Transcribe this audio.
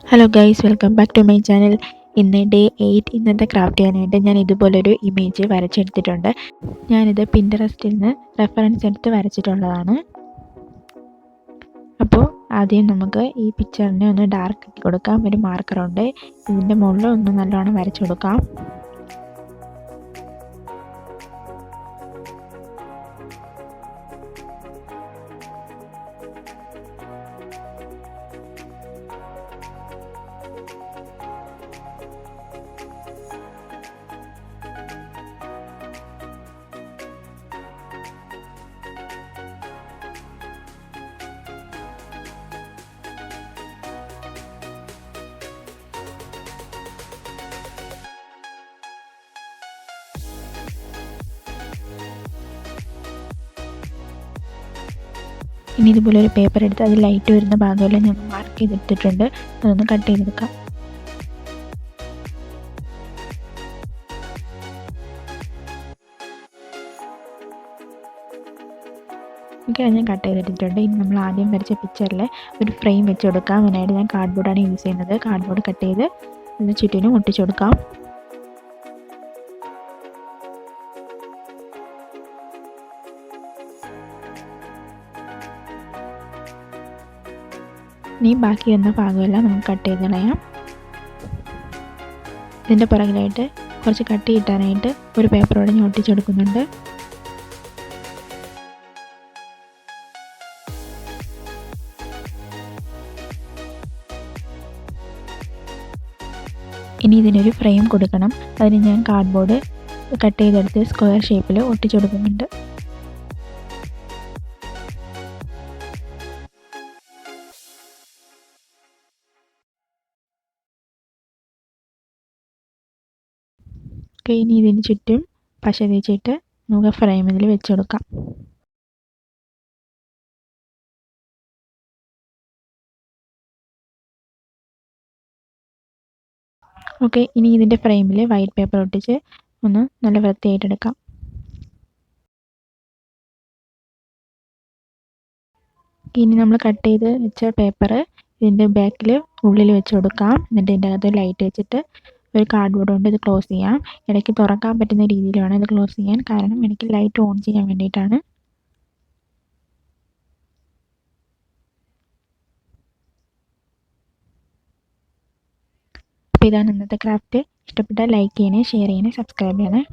Hello guys, welcome back to my channel. ഇന്ന് day 8 ഇന്നത്തെ craft ചെയ്യാനായിട്ട് ഞാൻ ഇതുപോലൊരു ഇമേജ് വരച്ചെടുത്തിട്ടുണ്ട്. ഞാനിത് പിൻട്രസ്റ്റിൽ നിന്ന് റെഫറൻസ് എടുത്ത് വരച്ചിട്ടുള്ളതാണ്. അപ്പോൾ ആദ്യം നമുക്ക് ഈ പിക്ചറിനെ ഒന്ന് ഡാർക്ക് ആക്കി കൊടുക്കാം. ഒരു മാർക്കറുണ്ട്, ഇതിൻ്റെ മുകളിൽ ഒന്ന് നല്ലോണം വരച്ചു കൊടുക്കാം. ഇനി ഇതുപോലെ ഒരു പേപ്പർ എടുത്ത് അതിൽ ലൈറ്റ് വരുന്ന ഭാഗമെല്ലാം ഞാൻ മാർക്ക് ചെയ്തിട്ടിട്ടുണ്ട്. അതൊന്ന് കട്ട് ചെയ്തെടുക്കാം. ഓക്കെ, അത് ഞാൻ കട്ട് ചെയ്തിട്ടുണ്ട്. ഇനി നമ്മൾ ആദ്യം വരച്ച പിക്ചറിൽ ഒരു ഫ്രെയിം വെച്ച് കൊടുക്കാം. അതിനായിട്ട് ഞാൻ കാർഡ്ബോർഡാണ് യൂസ് ചെയ്യുന്നത്. കാർഡ്ബോർഡ് കട്ട് ചെയ്ത് അതിന് ചുറ്റിനും ഒട്ടിച്ചു കൊടുക്കാം. ഇനി ബാക്കി വരുന്ന ഭാഗമെല്ലാം നമുക്ക് കട്ട് ചെയ്ത് കളയാം. ഇതിൻ്റെ പുറകിലായിട്ട് കുറച്ച് കട്ട് കിട്ടാനായിട്ട് ഒരു പേപ്പറോടെ ഞാൻ ഒട്ടിച്ചു കൊടുക്കുന്നുണ്ട്. ഇനി ഇതിനൊരു ഫ്രെയിം കൊടുക്കണം. അതിന് ഞാൻ കാർഡ്ബോർഡ് കട്ട് ചെയ്തെടുത്ത് സ്ക്വയർ ഷേപ്പിൽ ഒട്ടിച്ചു കൊടുക്കുന്നുണ്ട്. ഇനി ഇതിന് ചുറ്റും പശ തേച്ചിട്ട് നമുക്ക് ഫ്രെയിം ഇതിൽ വെച്ച് കൊടുക്കാം. ഓക്കെ, ഇനി ഇതിൻ്റെ ഫ്രെയിമിൽ വൈറ്റ് പേപ്പർ ഒട്ടിച്ച് ഒന്ന് നല്ല വൃത്തിയായിട്ടെടുക്കാം. ഇനി നമ്മൾ കട്ട് ചെയ്ത് വെച്ച പേപ്പർ ഇതിൻ്റെ ബാക്കിൽ ഉള്ളിൽ വെച്ച് കൊടുക്കാം. എന്നിട്ട് ഇതിൻ്റെ അകത്ത് ലൈറ്റ് വെച്ചിട്ട് ഒരു കാർഡ്ബോർഡ് കൊണ്ട് ഇത് ക്ലോസ് ചെയ്യാം. ഇടയ്ക്ക് തുറക്കാൻ പറ്റുന്ന രീതിയിൽ വേണം ഇത് ക്ലോസ് ചെയ്യാൻ, കാരണം എനിക്ക് ലൈറ്റ് ഓൺ ചെയ്യാൻ വേണ്ടിയിട്ടാണ്. അപ്പോൾ ഇതാണ് ഇന്നത്തെ ക്രാഫ്റ്റ്. ഇഷ്ടപ്പെട്ടാൽ ലൈക്ക് ചെയ്യണേ, ഷെയർ ചെയ്യണേ, സബ്സ്ക്രൈബ് ചെയ്യണേ.